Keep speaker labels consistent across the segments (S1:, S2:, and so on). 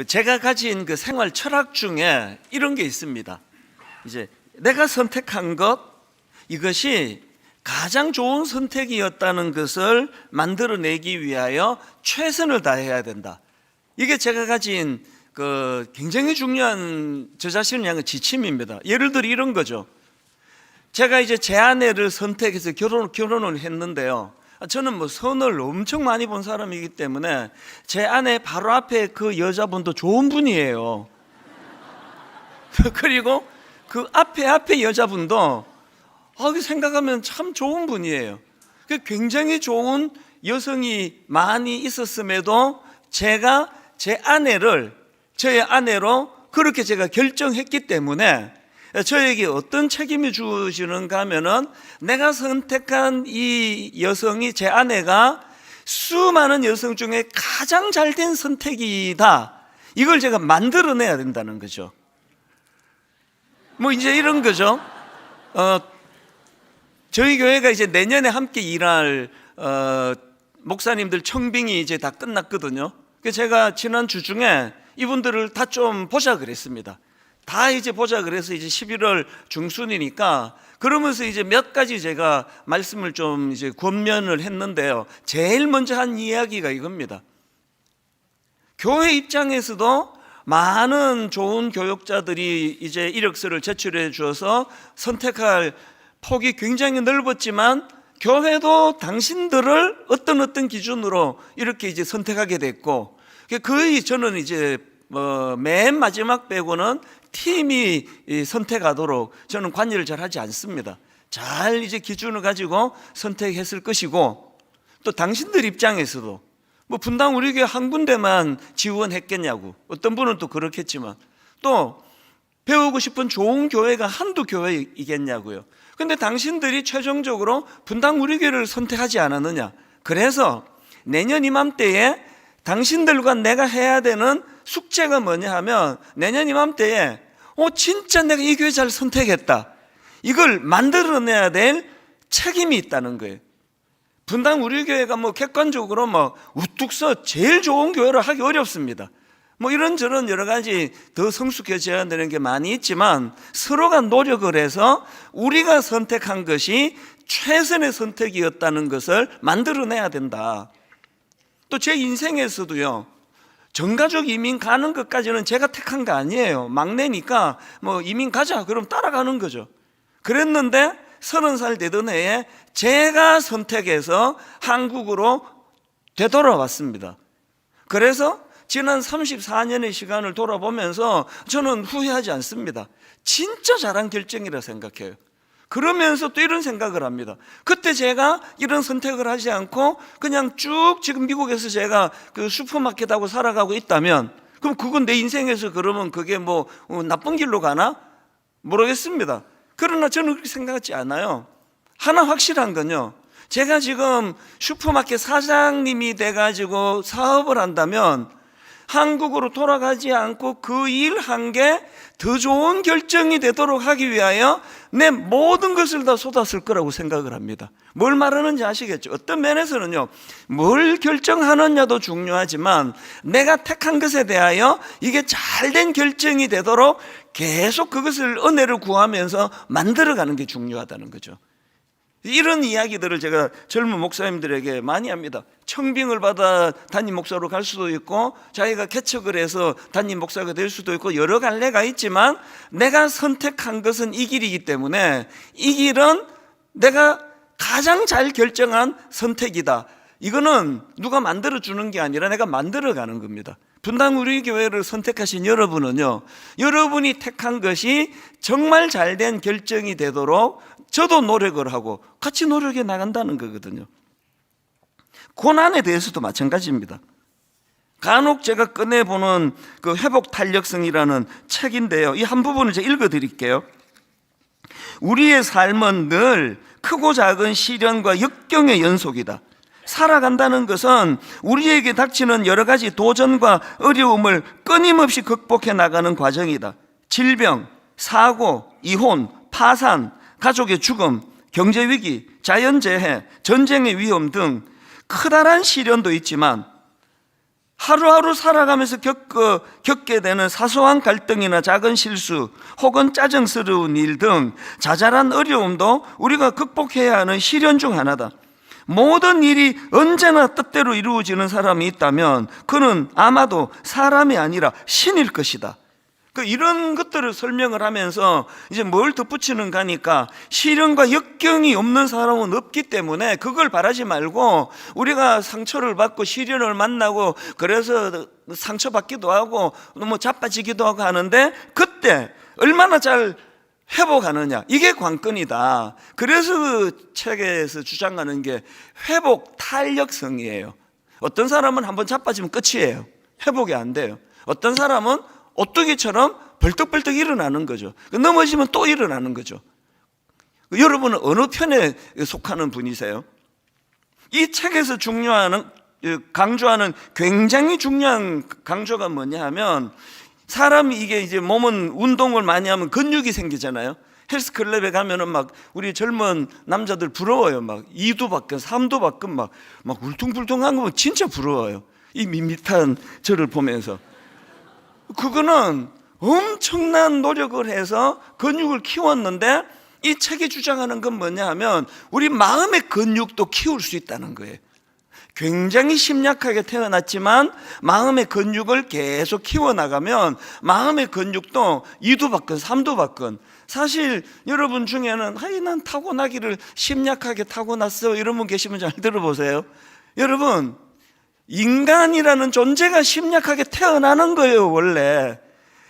S1: 제가 가진 그 생활 철학 중에 이런 게 있습니다. 이제 내가 선택한 것, 이것이 가장 좋은 선택이었다는 것을 만들어내기 위하여 최선을 다해야 된다. 이게 제가 가진 그 굉장히 중요한 저 자신을 향한 지침입니다. 예를 들어 이런 거죠. 제가 이제 제 아내를 선택해서 결혼을 했는데요. 저는 뭐 선을 엄청 많이 본 사람이기 때문에 제 아내 바로 앞에 그 여자분도 좋은 분이에요. 그리고 그 앞에 여자분도 생각하면 참 좋은 분이에요. 굉장히 좋은 여성이 많이 있었음에도 제가 제 아내를 저의 아내로 그렇게 제가 결정했기 때문에 저에게 어떤 책임이 주어지는가 하면은 내가 선택한 이 여성이, 제 아내가 수많은 여성 중에 가장 잘된 선택이다, 이걸 제가 만들어내야 된다는 거죠. 뭐 이제 이런 거죠. 저희 교회가 이제 내년에 함께 일할 목사님들 청빙이 이제 다 끝났거든요. 그래서 제가 지난 주 중에 이분들을 다 좀 보자 그랬습니다. 다 이제 보자 그래서 이제 11월 중순이니까 그러면서 이제 몇 가지 제가 말씀을 좀 이제 권면을 했는데요. 제일 먼저 한 이야기가 이겁니다. 교회 입장에서도 많은 좋은 교역자들이 이제 이력서를 제출해 주어서 선택할 폭이 굉장히 넓었지만 교회도 당신들을 어떤 기준으로 이렇게 이제 선택하게 됐고, 거의 저는 이제 맨 마지막 빼고는 팀이 선택하도록 저는 관여를 잘 하지 않습니다. 잘 이제 기준을 가지고 선택했을 것이고, 또 당신들 입장에서도 뭐 분당 우리 교회 한 군데만 지원했겠냐고, 어떤 분은 또 그렇겠지만 또 배우고 싶은 좋은 교회가 한두 교회이겠냐고요. 근데 당신들이 최종적으로 분당 우리 교회를 선택하지 않았느냐. 그래서 내년 이맘때에 당신들과 내가 해야 되는 숙제가 뭐냐 하면, 내년 이맘때에 진짜 내가 이 교회 잘 선택했다, 이걸 만들어내야 될 책임이 있다는 거예요. 분당 우리 교회가 뭐 객관적으로 뭐 우뚝 서 제일 좋은 교회를 하기 어렵습니다. 뭐 이런저런 여러 가지 더 성숙해져야 되는 게 많이 있지만, 서로가 노력을 해서 우리가 선택한 것이 최선의 선택이었다는 것을 만들어내야 된다. 또 제 인생에서도요, 전가족 이민 가는 것까지는 제가 택한 거 아니에요. 막내니까 뭐 이민 가자 그럼 따라가는 거죠. 그랬는데 30살 되던 해에 제가 선택해서 한국으로 되돌아왔습니다. 그래서 지난 34년의 시간을 돌아보면서 저는 후회하지 않습니다. 진짜 잘한 결정이라 생각해요. 그러면서 또 이런 생각을 합니다. 그때 제가 이런 선택을 하지 않고 그냥 쭉 지금 미국에서 제가 그 슈퍼마켓하고 살아가고 있다면, 그럼 그건 내 인생에서 그러면 그게 뭐 나쁜 길로 가나? 모르겠습니다. 그러나 저는 그렇게 생각하지 않아요. 하나 확실한 건요, 제가 지금 슈퍼마켓 사장님이 돼가지고 사업을 한다면 한국으로 돌아가지 않고 그 일 한 게 더 좋은 결정이 되도록 하기 위하여 내 모든 것을 다 쏟았을 거라고 생각을 합니다. 뭘 말하는지 아시겠죠? 어떤 면에서는요, 뭘 결정하느냐도 중요하지만 내가 택한 것에 대하여 이게 잘된 결정이 되도록 계속 그것을 은혜를 구하면서 만들어가는 게 중요하다는 거죠. 이런 이야기들을 제가 젊은 목사님들에게 많이 합니다. 청빙을 받아 담임 목사로 갈 수도 있고, 자기가 개척을 해서 담임 목사가 될 수도 있고, 여러 갈래가 있지만 내가 선택한 것은 이 길이기 때문에 이 길은 내가 가장 잘 결정한 선택이다. 이거는 누가 만들어주는 게 아니라 내가 만들어가는 겁니다. 분당 우리 교회를 선택하신 여러분은요, 여러분이 택한 것이 정말 잘된 결정이 되도록 저도 노력을 하고 같이 노력해 나간다는 거거든요. 고난에 대해서도 마찬가지입니다. 간혹 제가 꺼내보는 그 회복 탄력성이라는 책인데요, 이 한 부분을 제가 읽어드릴게요. 우리의 삶은 늘 크고 작은 시련과 역경의 연속이다. 살아간다는 것은 우리에게 닥치는 여러 가지 도전과 어려움을 끊임없이 극복해 나가는 과정이다. 질병, 사고, 이혼, 파산, 가족의 죽음, 경제위기, 자연재해, 전쟁의 위험 등 커다란 시련도 있지만 하루하루 살아가면서 겪게 되는 사소한 갈등이나 작은 실수 혹은 짜증스러운 일 등 자잘한 어려움도 우리가 극복해야 하는 시련 중 하나다. 모든 일이 언제나 뜻대로 이루어지는 사람이 있다면 그는 아마도 사람이 아니라 신일 것이다. 이런 것들을 설명을 하면서 이제 뭘 덧붙이는가 하니까 시련과 역경이 없는 사람은 없기 때문에 그걸 바라지 말고, 우리가 상처를 받고 시련을 만나고 그래서 상처받기도 하고 뭐 자빠지기도 하고 하는데 그때 얼마나 잘 회복하느냐, 이게 관건이다. 그래서 그 책에서 주장하는 게 회복 탄력성이에요. 어떤 사람은 한번 자빠지면 끝이에요. 회복이 안 돼요. 어떤 사람은 오뚜기처럼 벌떡벌떡 일어나는 거죠. 넘어지면 또 일어나는 거죠. 여러분은 어느 편에 속하는 분이세요? 이 책에서 강조하는 굉장히 중요한 강조가 뭐냐 하면, 사람이 이게 이제 몸은 운동을 많이 하면 근육이 생기잖아요. 헬스클럽에 가면은 막 우리 젊은 남자들 부러워요. 막 2두 박근, 3두 박근 막 울퉁불퉁한 거 진짜 부러워요. 이 밋밋한 저를 보면서. 그거는 엄청난 노력을 해서 근육을 키웠는데, 이 책이 주장하는 건 뭐냐 하면 우리 마음의 근육도 키울 수 있다는 거예요. 굉장히 심약하게 태어났지만 마음의 근육을 계속 키워나가면 마음의 근육도 2두 박근, 3두 박근. 사실 여러분 중에는 난 타고나기를 심약하게 타고났어 이런 분 계시면 잘 들어보세요. 여러분, 인간이라는 존재가 심약하게 태어나는 거예요. 원래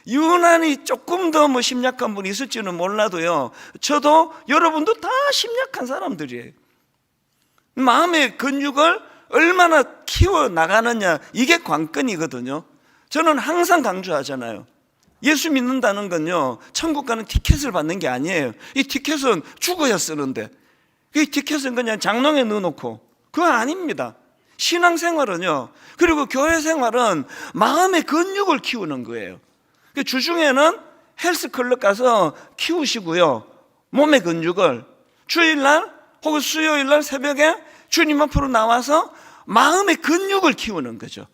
S1: 유난히 조금 더 심약한 분이 있을지는 몰라도요, 저도 여러분도 다 심약한 사람들이에요. 마음의 근육을 얼마나 키워나가느냐, 이게 관건이거든요. 저는 항상 강조하잖아요. 예수 믿는다는 건요, 천국 가는 티켓을 받는 게 아니에요. 이 티켓은 죽어야 쓰는데, 이 티켓은 그냥 장롱에 넣어놓고, 그거 아닙니다. 신앙생활은요, 그리고 교회생활은 마음의 근육을 키우는 거예요. 주중에는 헬스클럽 가서 키우시고요, 몸의 근육을 주일날 혹은 수요일날 새벽에 주님 앞으로 나와서 마음의 근육을 키우는 거죠.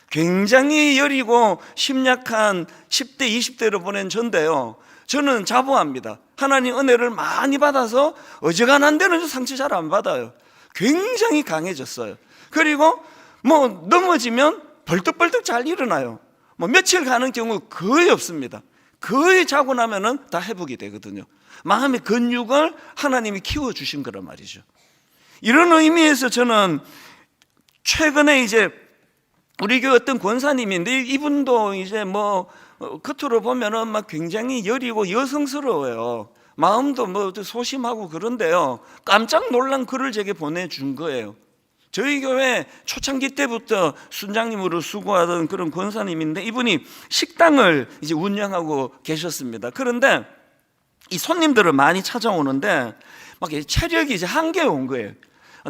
S1: 굉장히 여리고 심약한 10대, 20대로 보낸 전데요, 저는 자부합니다. 하나님 은혜를 많이 받아서 어지간한 데는 상처 잘 안 받아요. 굉장히 강해졌어요. 그리고 넘어지면 벌떡벌떡 잘 일어나요. 며칠 가는 경우 거의 없습니다. 거의 자고 나면은 다 회복이 되거든요. 마음의 근육을 하나님이 키워주신 거란 말이죠. 이런 의미에서 저는 최근에 이제 우리 교회 어떤 권사님인데, 이분도 이제 겉으로 보면은 굉장히 여리고 여성스러워요. 마음도 소심하고 그런데요, 깜짝 놀란 글을 제게 보내준 거예요. 저희 교회 초창기 때부터 순장님으로 수고하던 그런 권사님인데, 이분이 식당을 이제 운영하고 계셨습니다. 그런데 이 손님들을 많이 찾아오는데 체력이 이제 한계에 온 거예요.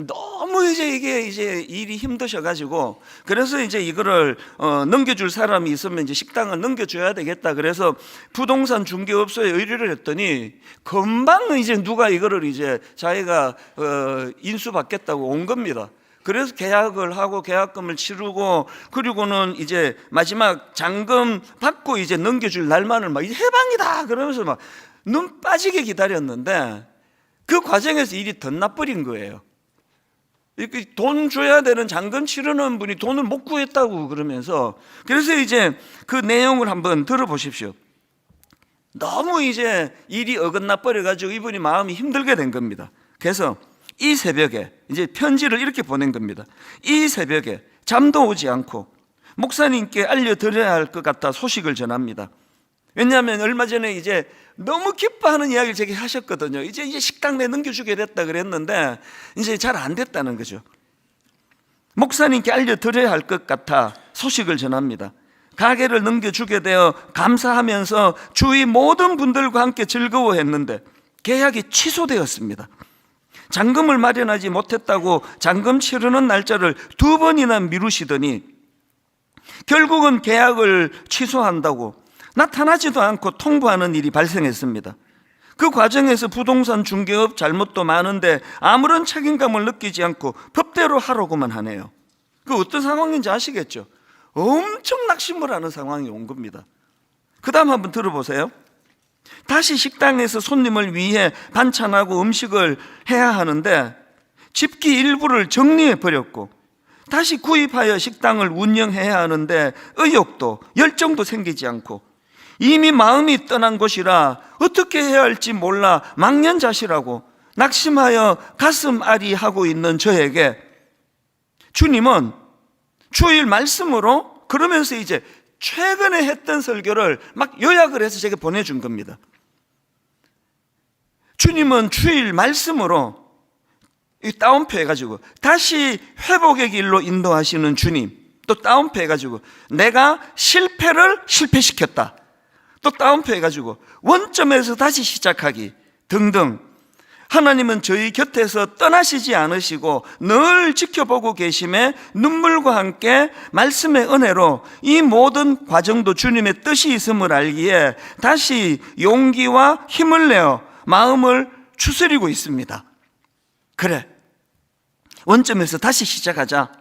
S1: 너무 이게 일이 힘드셔가지고, 그래서 이제 이거를 넘겨줄 사람이 있으면 이제 식당을 넘겨줘야 되겠다. 그래서 부동산 중개업소에 의뢰를 했더니 금방 이제 누가 이거를 이제 자기가 인수받겠다고 온 겁니다. 그래서 계약을 하고 계약금을 치르고, 그리고는 이제 마지막 잔금 받고 이제 넘겨줄 날만을 이제 해방이다 그러면서 눈 빠지게 기다렸는데, 그 과정에서 일이 덧나버린 거예요. 돈 줘야 되는 잔금 치르는 분이 돈을 못 구했다고 그러면서, 그래서 이제 그 내용을 한번 들어보십시오. 너무 이제 일이 어긋나 버려가지고 이분이 마음이 힘들게 된 겁니다. 그래서 이 새벽에 이제 편지를 이렇게 보낸 겁니다. 이 새벽에 잠도 오지 않고 목사님께 알려드려야 할 것 같아 소식을 전합니다. 왜냐하면 얼마 전에 이제 너무 기뻐하는 이야기를 제게 하셨거든요. 이제 식당 내 넘겨주게 됐다 그랬는데 이제 잘 안 됐다는 거죠. 목사님께 알려드려야 할 것 같아 소식을 전합니다. 가게를 넘겨주게 되어 감사하면서 주위 모든 분들과 함께 즐거워했는데 계약이 취소되었습니다. 잔금을 마련하지 못했다고 잔금 치르는 날짜를 2번이나 미루시더니 결국은 계약을 취소한다고 나타나지도 않고 통보하는 일이 발생했습니다. 그 과정에서 부동산 중개업 잘못도 많은데 아무런 책임감을 느끼지 않고 법대로 하라고만 하네요. 그 어떤 상황인지 아시겠죠? 엄청 낙심을 하는 상황이 온 겁니다. 그 다음 한번 들어보세요. 다시 식당에서 손님을 위해 반찬하고 음식을 해야 하는데 집기 일부를 정리해 버렸고, 다시 구입하여 식당을 운영해야 하는데 의욕도 열정도 생기지 않고, 이미 마음이 떠난 곳이라 어떻게 해야 할지 몰라 망연자실하고 낙심하여 가슴 아리하고 있는 저에게 주님은 주일 말씀으로 그러면서 이제 최근에 했던 설교를 막 요약을 해서 제게 보내준 겁니다. 주님은 주일 말씀으로 다운표 해가지고 다시 회복의 길로 인도하시는 주님, 또 다운표 해가지고 내가 실패를 실패시켰다, 또 다운표 해가지고 원점에서 다시 시작하기 등등, 하나님은 저희 곁에서 떠나시지 않으시고 늘 지켜보고 계심에 눈물과 함께 말씀의 은혜로 이 모든 과정도 주님의 뜻이 있음을 알기에 다시 용기와 힘을 내어 마음을 추스리고 있습니다. 그래, 원점에서 다시 시작하자,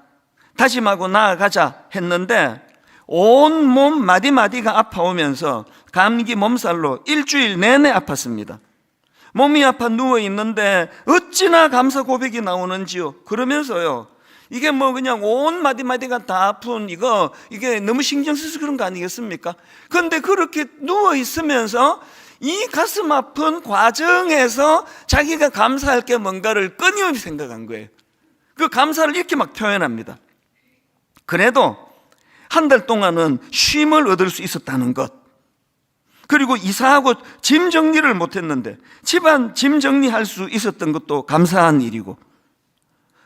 S1: 다짐하고 나아가자 했는데 온 몸 마디마디가 아파오면서 감기 몸살로 일주일 내내 아팠습니다. 몸이 아파 누워있는데 어찌나 감사 고백이 나오는지요. 그러면서요, 이게 뭐 그냥 온 마디마디가 다 아픈 이게 너무 신경 쓰여서 그런 거 아니겠습니까? 그런데 그렇게 누워있으면서 이 가슴 아픈 과정에서 자기가 감사할 게 뭔가를 끊임없이 생각한 거예요. 그 감사를 이렇게 막 표현합니다. 그래도 한 달 동안은 쉼을 얻을 수 있었다는 것, 그리고 이사하고 짐 정리를 못했는데 집안 짐 정리할 수 있었던 것도 감사한 일이고,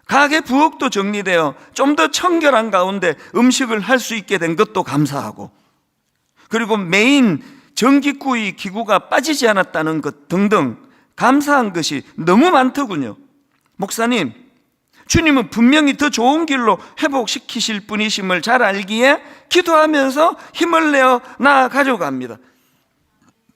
S1: 가게 부엌도 정리되어 좀 더 청결한 가운데 음식을 할 수 있게 된 것도 감사하고, 그리고 메인 전기구이 기구가 빠지지 않았다는 것 등등 감사한 것이 너무 많더군요. 목사님, 주님은 분명히 더 좋은 길로 회복시키실 분이심을 잘 알기에 기도하면서 힘을 내어 나아가려고 합니다.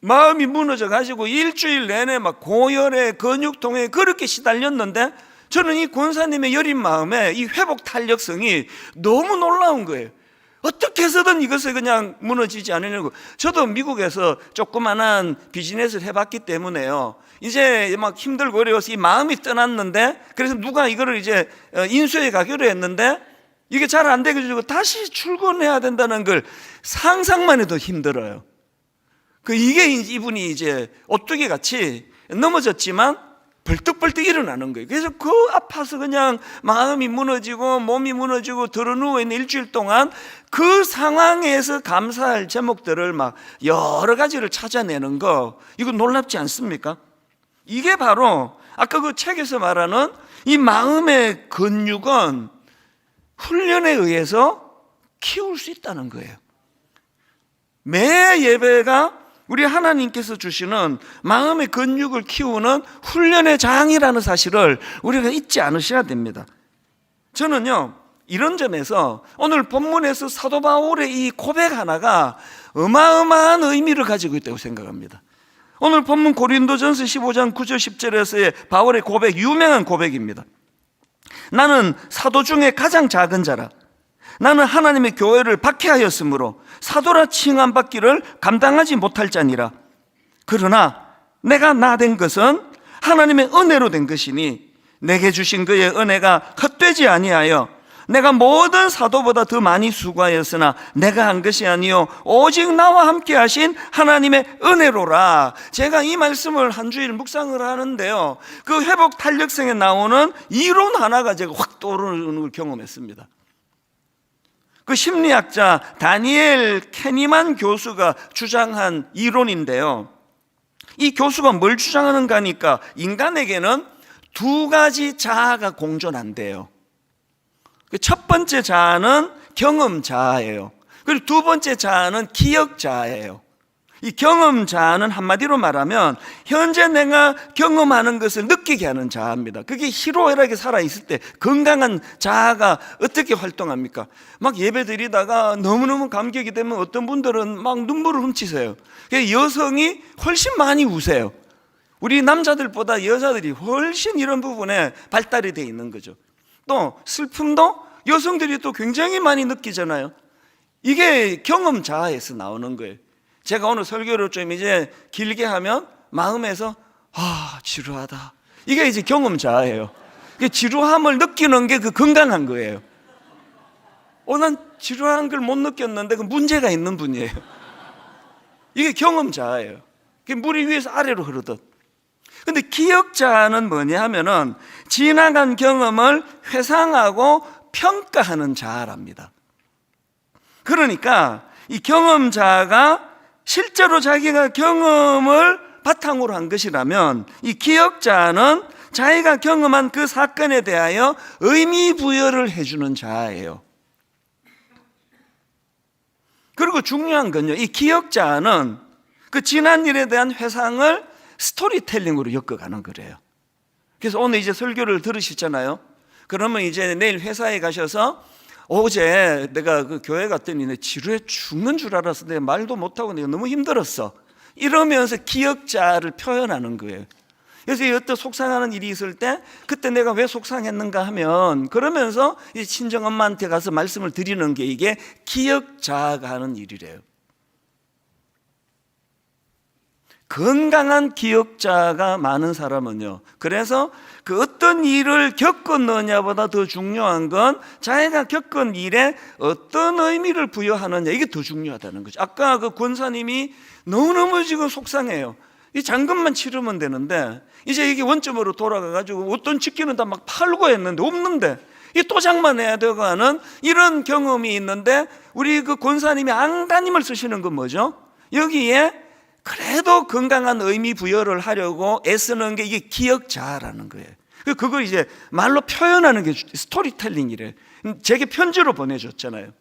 S1: 마음이 무너져 가지고 일주일 내내 막 고열에 근육통에 그렇게 시달렸는데, 저는 이 권사님의 여린 마음에 이 회복 탄력성이 너무 놀라운 거예요. 어떻게 해서든 이것을 그냥 무너지지 않으려고. 저도 미국에서 조그만한 비즈니스를 해봤기 때문에요, 이제 막 힘들고 어려워서 이 마음이 떠났는데, 그래서 누가 이거를 이제 인수해 가기로 했는데 이게 잘 안 되고 다시 출근해야 된다는 걸 상상만 해도 힘들어요. 이게 이분이 이제 오뚜기 같이 넘어졌지만 벌떡벌떡 일어나는 거예요. 그래서 그 아파서 그냥 마음이 무너지고 몸이 무너지고 들어누워 있는 일주일 동안 그 상황에서 감사할 제목들을 막 여러 가지를 찾아내는 거, 이거 놀랍지 않습니까? 이게 바로 아까 그 책에서 말하는 이 마음의 근육은 훈련에 의해서 키울 수 있다는 거예요. 매 예배가 우리 하나님께서 주시는 마음의 근육을 키우는 훈련의 장이라는 사실을 우리가 잊지 않으셔야 됩니다. 저는요, 이런 점에서 오늘 본문에서 사도 바울의 이 고백 하나가 어마어마한 의미를 가지고 있다고 생각합니다. 오늘 본문 고린도전서 15장 9절 10절에서의 바울의 고백, 유명한 고백입니다. 나는 사도 중에 가장 작은 자라. 나는 하나님의 교회를 박해하였으므로 사도라 칭함받기를 감당하지 못할 자니라. 그러나 내가 나 된 것은 하나님의 은혜로 된 것이니 내게 주신 그의 은혜가 헛되지 아니하여 내가 모든 사도보다 더 많이 수고하였으나 내가 한 것이 아니요 오직 나와 함께 하신 하나님의 은혜로라. 제가 이 말씀을 한 주일 묵상을 하는데요, 그 회복 탄력성에 나오는 이론 하나가 제가 확 떠오르는 걸 경험했습니다. 그 심리학자 다니엘 캐니만 교수가 주장한 이론인데요, 이 교수가 뭘 주장하는가 하니까 인간에게는 두 가지 자아가 공존한대요. 첫 번째 자아는 경험 자아예요. 그리고 두 번째 자아는 기억 자아예요. 이 경험 자아는 한마디로 말하면 현재 내가 경험하는 것을 느끼게 하는 자아입니다. 그게 희로애락에 살아있을 때 건강한 자아가 어떻게 활동합니까? 막 예배 드리다가 너무너무 감격이 되면 어떤 분들은 막 눈물을 훔치세요. 여성이 훨씬 많이 우세요. 우리 남자들보다 여자들이 훨씬 이런 부분에 발달이 되어 있는 거죠. 또 슬픔도 여성들이 또 굉장히 많이 느끼잖아요. 이게 경험 자아에서 나오는 거예요. 제가 오늘 설교를 좀 이제 길게 하면 마음에서 지루하다, 이게 이제 경험 자아예요. 지루함을 느끼는 게 그 건강한 거예요. 난 지루한 걸 못 느꼈는데 그 문제가 있는 분이에요. 이게 경험 자아예요. 물이 위에서 아래로 흐르듯. 근데 기억자는 뭐냐 하면은 지나간 경험을 회상하고 평가하는 자아랍니다. 그러니까 이 경험자가 실제로 자기가 경험을 바탕으로 한 것이라면, 이 기억자는 자기가 경험한 그 사건에 대하여 의미 부여를 해주는 자아예요. 그리고 중요한 건요, 이 기억자는 그 지난 일에 대한 회상을 스토리텔링으로 엮어가는 거래요. 그래서 오늘 이제 설교를 들으시잖아요. 그러면 이제 내일 회사에 가셔서 어제 내가 그 교회 갔더니 내 지루해 죽는 줄 알았어, 내가 말도 못하고 내가 너무 힘들었어, 이러면서 기억자를 표현하는 거예요. 그래서 어떤 속상하는 일이 있을 때 그때 내가 왜 속상했는가 하면, 그러면서 이제 친정엄마한테 가서 말씀을 드리는 게 이게 기억자가 하는 일이래요. 건강한 기억자가 많은 사람은요, 그래서 그 어떤 일을 겪었느냐보다 더 중요한 건 자기가 겪은 일에 어떤 의미를 부여하느냐, 이게 더 중요하다는 거죠. 아까 그 권사님이 너무너무 지금 속상해요. 이 잔금만 치르면 되는데 이제 이게 원점으로 돌아가가지고 어떤 집기는 다 막 팔고 했는데 없는데 이 또 장만해야 되고 하는 이런 경험이 있는데, 우리 그 권사님이 안가님을 쓰시는 건 뭐죠? 여기에 그래도 건강한 의미 부여를 하려고 애쓰는 게 이게 기억자라는 거예요. 그걸 이제 말로 표현하는 게 스토리텔링이래. 제게 편지로 보내줬잖아요.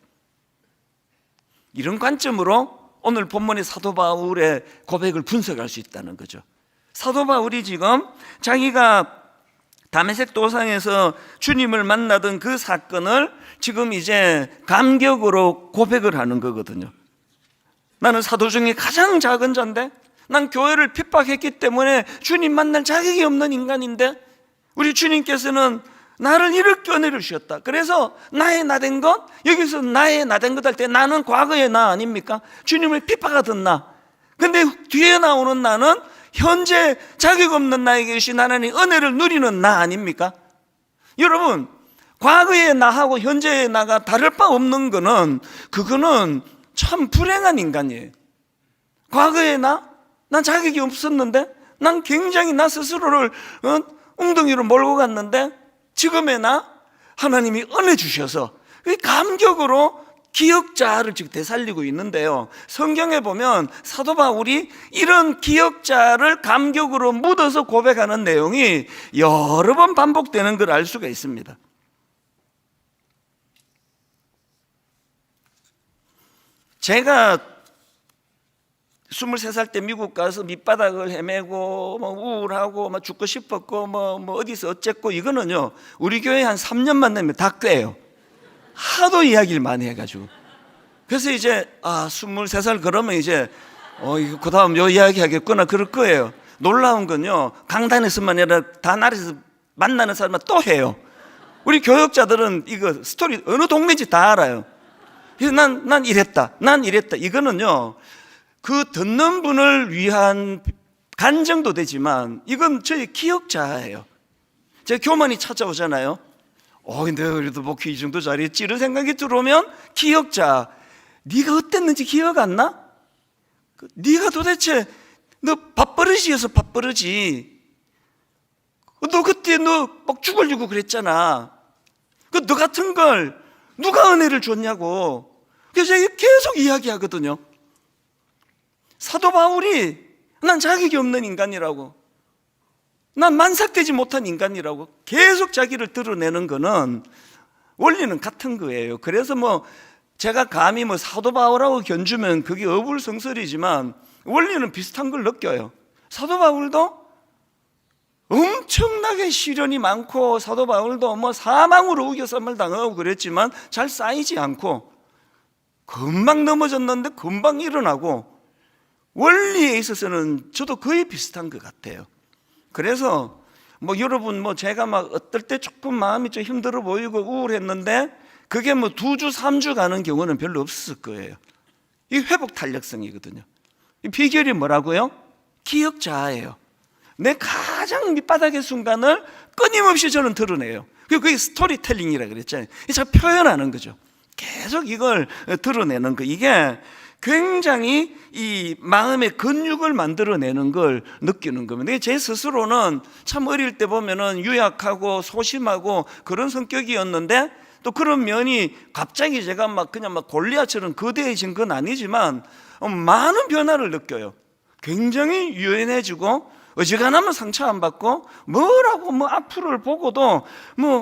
S1: 이런 관점으로 오늘 본문의 사도 바울의 고백을 분석할 수 있다는 거죠. 사도 바울이 지금 자기가 다메섹 도상에서 주님을 만나던 그 사건을 지금 이제 감격으로 고백을 하는 거거든요. 나는 사도 중에 가장 작은 자인데, 난 교회를 핍박했기 때문에 주님 만날 자격이 없는 인간인데, 우리 주님께서는 나를 이렇게 은혜를 주셨다. 그래서 나의 나된 것, 여기서 나의 나된 것 할 때 나는 과거의 나 아닙니까? 주님을 핍박하던 나. 근데 뒤에 나오는 나는 현재 자격 없는 나에게 주신 하나님 은혜를 누리는 나 아닙니까? 여러분, 과거의 나하고 현재의 나가 다를 바 없는 거는, 그거는 참 불행한 인간이에요. 과거의 난 자격이 없었는데, 난 굉장히 나 스스로를 웅덩이로 몰고 갔는데, 지금의 하나님이 은혜 주셔서 감격으로 기억자를 지금 되살리고 있는데요, 성경에 보면 사도 바울이 이런 기억자를 감격으로 묻어서 고백하는 내용이 여러 번 반복되는 걸 알 수가 있습니다. 제가 23살 때 미국 가서 밑바닥을 헤매고 우울하고 죽고 싶었고 어디서 어쨌고, 이거는요 우리 교회 한 3년만 되면 다 꿰요. 하도 이야기를 많이 해가지고. 그래서 이제 23살 그러면 이제 그 다음 요 이야기 하겠구나 그럴 거예요. 놀라운 건요, 강단에서만 아니라 다 나라에서 만나는 사람만 또 해요. 우리 교역자들은 이거 스토리 어느 동네인지 다 알아요. 그래서 난 이랬다, 난 이랬다. 이거는요 그 듣는 분을 위한 간증도 되지만 이건 저희 기억자예요. 제 교만이 찾아오잖아요. 근데 그래도 목회 이 정도 잘했지, 이런 생각이 들어오면 기억자, 네가 어땠는지 기억 안 나? 네가 도대체 너 밥버릇이어서 밥버릇이, 너 그때 너 막 죽으려고 그랬잖아. 너 같은 걸 누가 은혜를 줬냐고. 그래서 제가 계속 이야기하거든요. 사도 바울이 난 자격이 없는 인간이라고, 난 만삭되지 못한 인간이라고 계속 자기를 드러내는 거는 원리는 같은 거예요. 그래서 제가 감히 사도 바울하고 견주면 그게 어불성설이지만 원리는 비슷한 걸 느껴요. 사도 바울도 엄청나게 시련이 많고, 사도 바울도 사망으로 우겨쌈을 당하고 그랬지만 잘 쌓이지 않고 금방 넘어졌는데 금방 일어나고, 원리에 있어서는 저도 거의 비슷한 것 같아요. 그래서 여러분 제가 어떨 때 조금 마음이 좀 힘들어 보이고 우울했는데 그게 뭐 2주, 3주 가는 경우는 별로 없었을 거예요. 이 회복 탄력성이거든요. 이 비결이 뭐라고요? 기억 자아예요. 내 가장 밑바닥의 순간을 끊임없이 저는 드러내요. 그게 스토리텔링이라 그랬잖아요. 잘 표현하는 거죠. 계속 이걸 드러내는 거. 이게 굉장히 이 마음의 근육을 만들어내는 걸 느끼는 겁니다. 제 스스로는 참 어릴 때 보면은 유약하고 소심하고 그런 성격이었는데, 또 그런 면이 갑자기 제가 그냥 골리앗처럼 거대해진 건 아니지만 많은 변화를 느껴요. 굉장히 유연해지고, 어지간하면 상처 안 받고, 뭐라고 앞을 보고도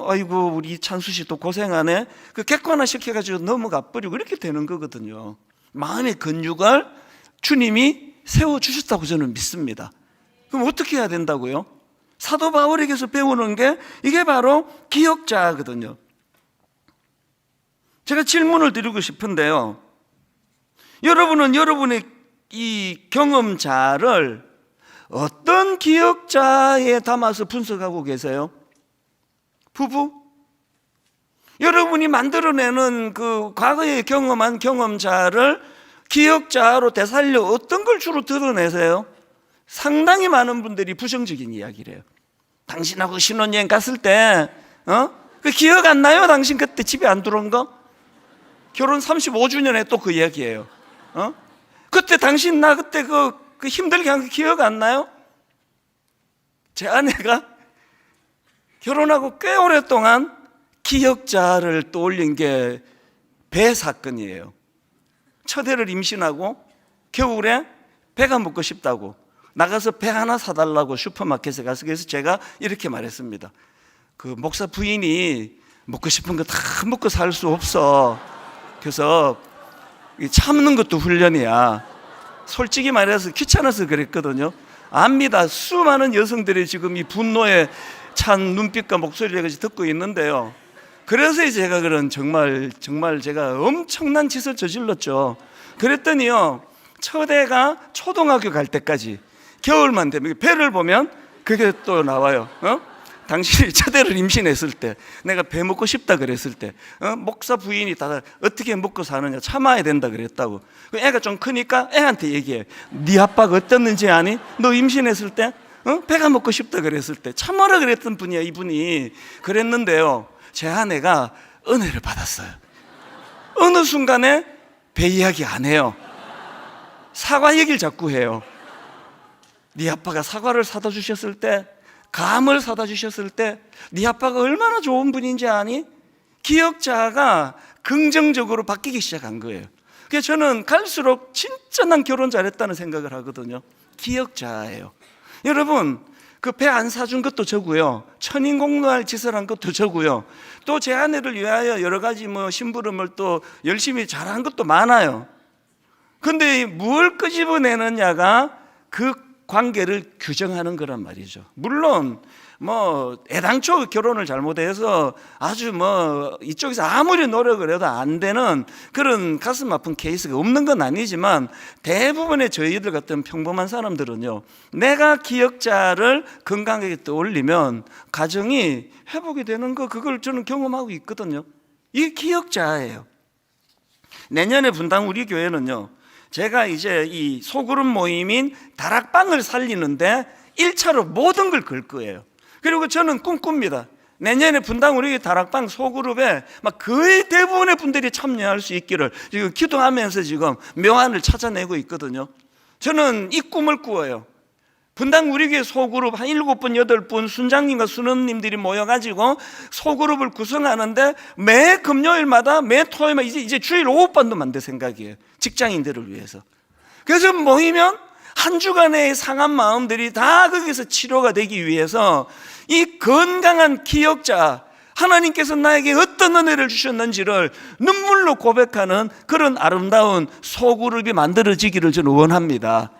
S1: 아이고 우리 찬수 씨 또 고생하네, 그 객관화 시켜가지고 넘어가 버리고 이렇게 되는 거거든요. 마음의 근육을 주님이 세워주셨다고 저는 믿습니다. 그럼 어떻게 해야 된다고요? 사도 바울에게서 배우는 게 이게 바로 기억자거든요. 제가 질문을 드리고 싶은데요, 여러분은 여러분의 이 경험자를 어떤 기억자에 담아서 분석하고 계세요? 부부? 여러분이 만들어내는 그 과거에 경험한 경험자를 기억자로 되살려 어떤 걸 주로 드러내세요? 상당히 많은 분들이 부정적인 이야기를 해요. 당신하고 신혼여행 갔을 때 그 기억 안 나요? 당신 그때 집에 안 들어온 거? 결혼 35주년에 또 그 이야기예요. 그때 당신 나 그때 그 힘들게 한 거 기억 안 나요? 제 아내가 결혼하고 꽤 오랫동안 기억자를 떠올린 게 배 사건이에요. 첫 애를 임신하고 겨울에 배가 먹고 싶다고 나가서 배 하나 사달라고 슈퍼마켓에 가서, 그래서 제가 이렇게 말했습니다. 그 목사 부인이 먹고 싶은 거 다 먹고 살 수 없어. 그래서 참는 것도 훈련이야. 솔직히 말해서 귀찮아서 그랬거든요. 압니다. 수많은 여성들이 지금 이 분노에 찬 눈빛과 목소리를 듣고 있는데요. 그래서 제가 정말 제가 엄청난 짓을 저질렀죠. 그랬더니요, 첫 애가 초등학교 갈 때까지 겨울만 되면 배를 보면 그게 또 나와요. 당신이 첫 애를 임신했을 때, 내가 배 먹고 싶다 그랬을 때, 목사 부인이 다 어떻게 먹고 사느냐, 참아야 된다 그랬다고. 애가 좀 크니까 애한테 얘기해. 네 아빠가 어땠는지 아니? 너 임신했을 때 배가 먹고 싶다 그랬을 때 참아라 그랬던 분이야, 이분이. 그랬는데요, 제 아내가 은혜를 받았어요. 어느 순간에 배 이야기 안 해요. 사과 얘기를 자꾸 해요. 네 아빠가 사과를 사다 주셨을 때, 감을 사다 주셨을 때 네 아빠가 얼마나 좋은 분인지 아니? 기억자가 긍정적으로 바뀌기 시작한 거예요. 그래서 저는 갈수록 진짜 난 결혼 잘했다는 생각을 하거든요. 기억자예요. 여러분, 그 배 안 사준 것도 저고요, 천인공노할 짓을 한 것도 저고요, 또 제 아내를 위하여 여러 가지 심부름을 또 열심히 잘한 것도 많아요. 근데 뭘 끄집어내느냐가 그 관계를 규정하는 거란 말이죠. 물론 애당초 결혼을 잘못해서 아주 이쪽에서 아무리 노력을 해도 안 되는 그런 가슴 아픈 케이스가 없는 건 아니지만, 대부분의 저희들 같은 평범한 사람들은요, 내가 기억자를 건강하게 떠올리면 가정이 회복이 되는 거, 그걸 저는 경험하고 있거든요. 이게 기억자예요. 내년에 분당 우리 교회는요, 제가 이제 이 소그룹 모임인 다락방을 살리는데 1차로 모든 걸 걸 거예요. 그리고 저는 꿈꿉니다. 내년에 분당 우리 다락방 소그룹에 거의 대부분의 분들이 참여할 수 있기를 지금 기도하면서 지금 묘안을 찾아내고 있거든요. 저는 이 꿈을 꾸어요. 분당 우리 교회 소그룹 한 7분, 8분 순장님과 순원님들이 모여가지고 소그룹을 구성하는데, 매 금요일마다 매 토요일마다 이제 주일 오후반도 만들 생각이에요. 직장인들을 위해서. 그래서 모이면 한 주간의 상한 마음들이 다 거기서 치료가 되기 위해서 이 건강한 기억자, 하나님께서 나에게 어떤 은혜를 주셨는지를 눈물로 고백하는 그런 아름다운 소그룹이 만들어지기를 저는 원합니다.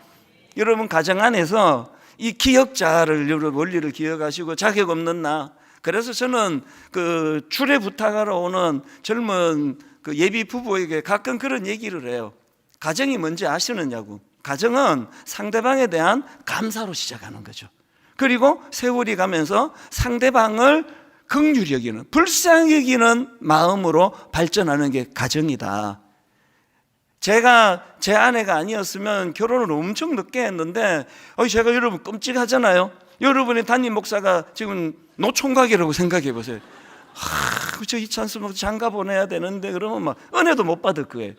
S1: 여러분 가정 안에서 이 기억자를, 여러분 원리를 기억하시고, 자격 없는 나. 그래서 저는 그 주례 부탁하러 오는 젊은 그 예비 부부에게 가끔 그런 얘기를 해요. 가정이 뭔지 아시느냐고. 가정은 상대방에 대한 감사로 시작하는 거죠. 그리고 세월이 가면서 상대방을 긍휼히 여기는, 불쌍히 여기는 마음으로 발전하는 게 가정이다. 제가 제 아내가 아니었으면 결혼을 엄청 늦게 했는데, 제가 여러분 끔찍하잖아요. 여러분의 담임 목사가 지금 노총각이라고 생각해 보세요. 저 이찬수 목사 장가 보내야 되는데 그러면 막 은혜도 못 받을 거예요.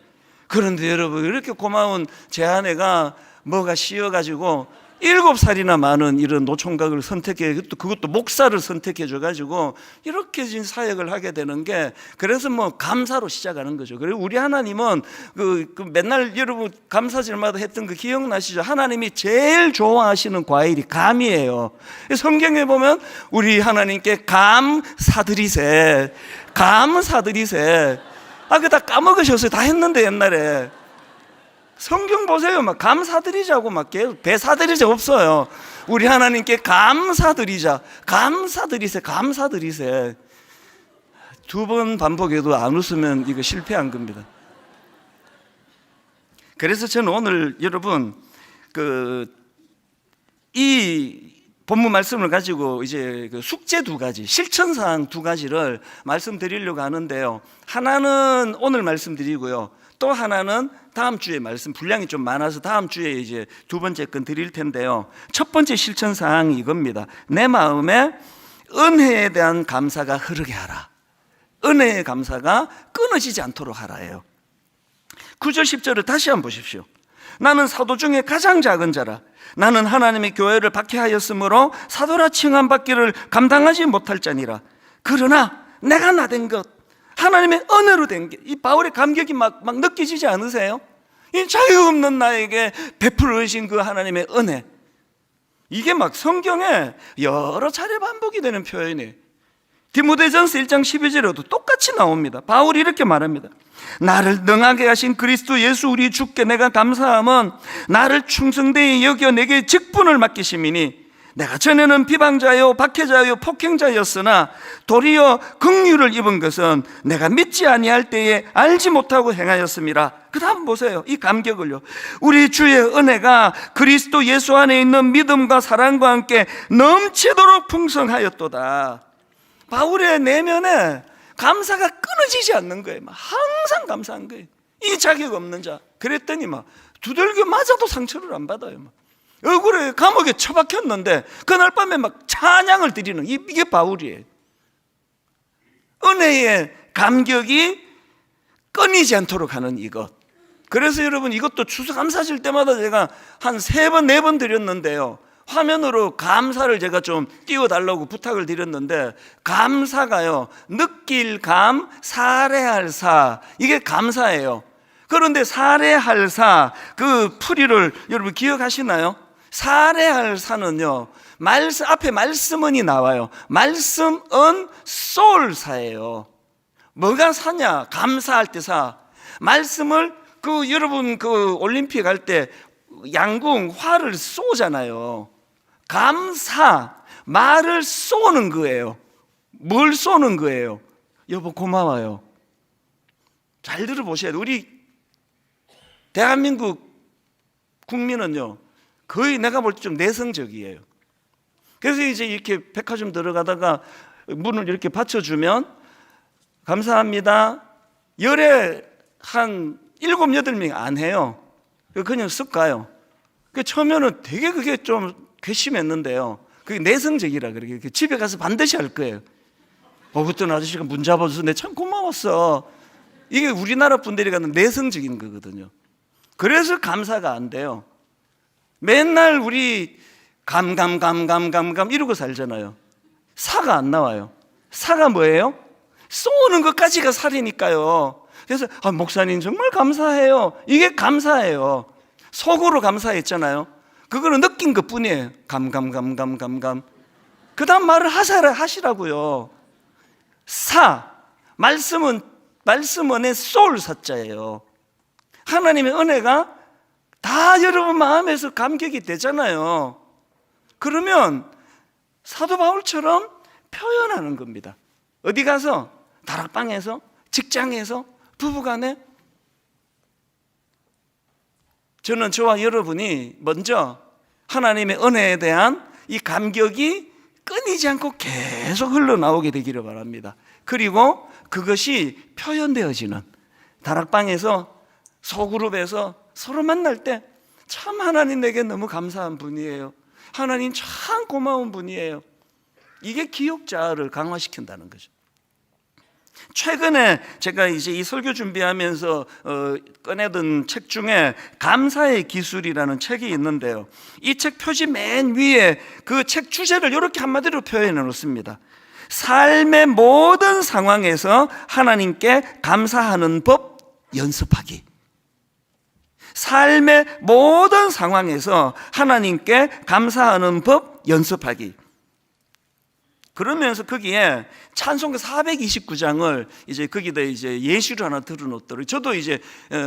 S1: 그런데 여러분, 이렇게 고마운 제 아내가 뭐가 씌어가지고 7살이나 많은 이런 노총각을 선택해, 그것도 목사를 선택해 줘가지고 이렇게 진 사역을 하게 되는 게, 그래서 뭐 감사로 시작하는 거죠. 그리고 우리 하나님은 그 맨날 여러분 감사절마다 했던 그 기억나시죠? 하나님이 제일 좋아하시는 과일이 감이에요. 성경에 보면 우리 하나님께 감사드리세, 감사드리세. 그거 다 까먹으셨어요. 다 했는데 옛날에. 성경 보세요. 막 감사드리자고 막 배사드리자 없어요. 우리 하나님께 감사드리자, 감사드리세, 감사드리세. 2번 반복해도 안 웃으면 이거 실패한 겁니다. 그래서 저는 오늘 여러분 이 본문 말씀을 가지고 이제 그 숙제 2가지, 실천사항 2가지를 말씀드리려고 하는데요. 하나는 오늘 말씀드리고요. 또 하나는 다음 주에 말씀, 분량이 좀 많아서 다음 주에 이제 2번째 건 드릴 텐데요. 첫 번째 실천사항이 이겁니다. 내 마음에 은혜에 대한 감사가 흐르게 하라. 은혜의 감사가 끊어지지 않도록 하라예요. 9절 10절을 다시 한번 보십시오. 나는 사도 중에 가장 작은 자라. 나는 하나님의 교회를 박해하였으므로 사도라 칭함받기를 감당하지 못할 자니라. 그러나 내가 나된 것, 하나님의 은혜로 된 게, 이 바울의 감격이 막 느껴지지 않으세요? 이 자유 없는 나에게 베풀으신 그 하나님의 은혜, 이게 막 성경에 여러 차례 반복이 되는 표현이에요. 디모데전서 1장 12절에도 똑같이 나옵니다. 바울이 이렇게 말합니다. 나를 능하게 하신 그리스도 예수 우리 주께 내가 감사함은 나를 충성되이 여겨 내게 직분을 맡기심이니 내가 전에는 비방자요 박해자요 폭행자였으나 도리어 긍휼을 입은 것은 내가 믿지 아니할 때에 알지 못하고 행하였음이라. 그 다음 보세요. 이 감격을요. 우리 주의 은혜가 그리스도 예수 안에 있는 믿음과 사랑과 함께 넘치도록 풍성하였도다. 바울의 내면에 감사가 끊어지지 않는 거예요. 항상 감사한 거예요. 이 자격 없는 자. 그랬더니 막 두들겨 맞아도 상처를 안 받아요. 얼굴에 감옥에 처박혔는데 그날 밤에 막 찬양을 드리는, 이게 바울이에요. 은혜의 감격이 끊이지 않도록 하는 이것. 그래서 여러분, 이것도 추수감사절 때마다 제가 한 3번 4번 드렸는데요, 화면으로 감사를 제가 좀 띄워달라고 부탁을 드렸는데, 감사가요, 느낄 감, 살해할 사, 이게 감사예요. 그런데 살해할 사, 그 풀이를 여러분 기억하시나요? 살해할 사는요, 앞에 말씀은이 나와요. 말씀은 소울사예요. 뭐가 사냐? 감사할 때 사. 말씀을 여러분 올림픽 할 때 양궁 활을 쏘잖아요. 감사, 말을 쏘는 거예요. 뭘 쏘는 거예요? 여보 고마워요. 잘 들어보셔야 돼요. 우리 대한민국 국민은요, 거의 내가 볼 때 좀 내성적이에요. 그래서 이제 이렇게 백화점 들어가다가 문을 이렇게 받쳐주면 감사합니다, 열에 한 7, 8명 안 해요. 그냥 쓱 가요. 처음에는 되게 그게 좀 괘씸했는데요, 그게 내성적이라 그래요. 집에 가서 반드시 할 거예요. 그랬더니 아저씨가 문 잡아줘서 내 참 고마웠어. 이게 우리나라 분들이 갖는 내성적인 거거든요. 그래서 감사가 안 돼요. 맨날 우리 감 이러고 살잖아요. 사가 안 나와요. 사가 뭐예요? 쏘는 것까지가 살이니까요. 그래서 목사님 정말 감사해요. 이게 감사해요. 속으로 감사했잖아요. 그거는 느낀 것 뿐이에요. 감. 그 다음 말을 하시라고요. 말씀은의 소울 사자예요. 하나님의 은혜가 다 여러분 마음에서 감격이 되잖아요. 그러면 사도 바울처럼 표현하는 겁니다. 어디 가서? 다락방에서? 직장에서? 부부간에? 저는 저와 여러분이 먼저 하나님의 은혜에 대한 이 감격이 끊이지 않고 계속 흘러나오게 되기를 바랍니다. 그리고 그것이 표현되어지는, 다락방에서 소그룹에서 서로 만날 때 참 하나님 내게 너무 감사한 분이에요, 하나님 참 고마운 분이에요, 이게 기억자를 강화시킨다는 거죠. 최근에 제가 이제 이 설교 준비하면서 꺼내든 책 중에 감사의 기술이라는 책이 있는데요, 이 책 표지 맨 위에 그 책 주제를 이렇게 한마디로 표현해 놓습니다. 삶의 모든 상황에서 하나님께 감사하는 법 연습하기. 삶의 모든 상황에서 하나님께 감사하는 법 연습하기. 그러면서 거기에 찬송가 429장을 이제 거기다 이제 예시로 하나 들어놓더라고요. 저도 이제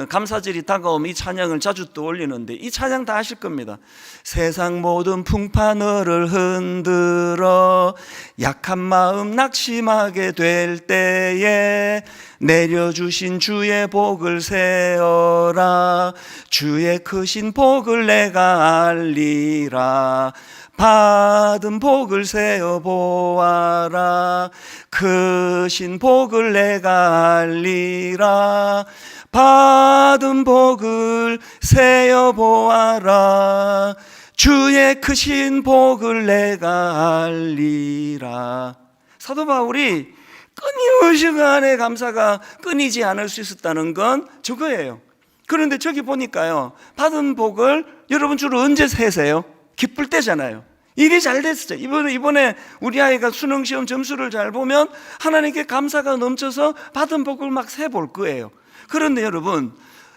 S1: 감사절이 다가오면 이 찬양을 자주 떠올리는데, 이 찬양 다 아실 겁니다. 세상 모든 풍파 너를 흔들어 약한 마음 낙심하게 될 때에 내려주신 주의 복을 세어라, 주의 크신 복을 내가 알리라, 받은 복을 세어 보아라, 크신 복을 내가 알리라, 받은 복을 세어 보아라, 주의 크신 복을 내가 알리라. 사도 바울이 끊임없이 그 안에 감사가 끊이지 않을 수 있었다는 건 저거예요. 그런데 저기 보니까요, 받은 복을 여러분 주로 언제 세세요? 기쁠 때잖아요. 일이 잘 됐어요. 이번에 우리 아이가 수능시험 점수를 잘 보면 하나님께 감사가 넘쳐서 받은 복을 막 세볼 거예요. 그런데 여러분,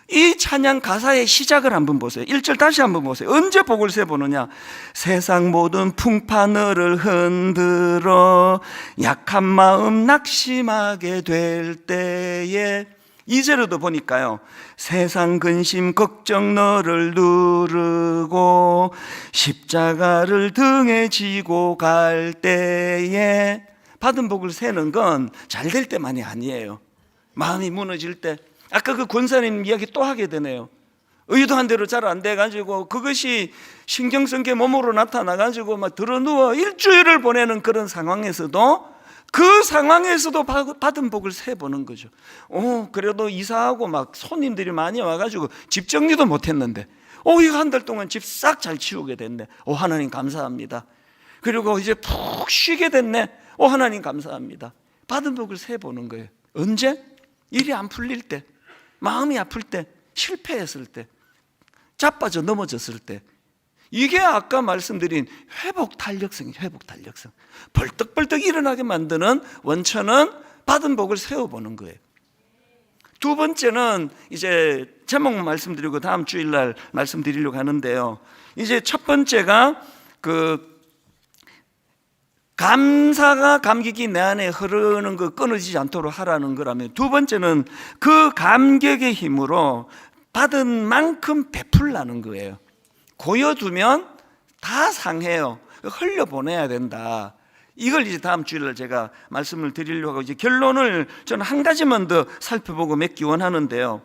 S1: 이 찬양 가사의 시작을 한번 보세요. 1절 다시 한번 보세요. 언제 복을 세보느냐? 세상 모든 풍파 너를 흔들어 약한 마음 낙심하게 될 때에, 2절에도 보니까요, 세상 근심 걱정 너를 누르고 십자가를 등에 지고 갈 때에, 받은 복을 세는 건 잘 될 때만이 아니에요. 마음이 무너질 때, 아까 그 권사님 이야기 또 하게 되네요. 의도한 대로 잘 안 돼가지고 그것이 신경 쓴 게 몸으로 나타나가지고 막 드러누워 일주일을 보내는 그런 상황에서도, 그 상황에서도 받은 복을 세보는 거죠. 그래도 이사하고 막 손님들이 많이 와가지고 집 정리도 못했는데 이거 한 달 동안 집 싹 잘 치우게 됐네. 하나님 감사합니다. 그리고 이제 푹 쉬게 됐네. 하나님 감사합니다. 받은 복을 세보는 거예요. 언제? 일이 안 풀릴 때, 마음이 아플 때, 실패했을 때, 자빠져 넘어졌을 때. 이게 아까 말씀드린 회복 탄력성이에요. 회복 탄력성. 벌떡벌떡 일어나게 만드는 원천은 받은 복을 세워보는 거예요. 두 번째는 이제 제목만 말씀드리고 다음 주일날 말씀드리려고 하는데요, 이제 첫 번째가 감사가 감격이 내 안에 흐르는 거 끊어지지 않도록 하라는 거라면, 두 번째는 그 감격의 힘으로 받은 만큼 베풀라는 거예요. 고여두면 다 상해요. 흘려보내야 된다. 이걸 이제 다음 주일날 제가 말씀을 드리려고 하고, 이제 결론을 저는 한 가지만 더 살펴보고 맺기 원하는데요,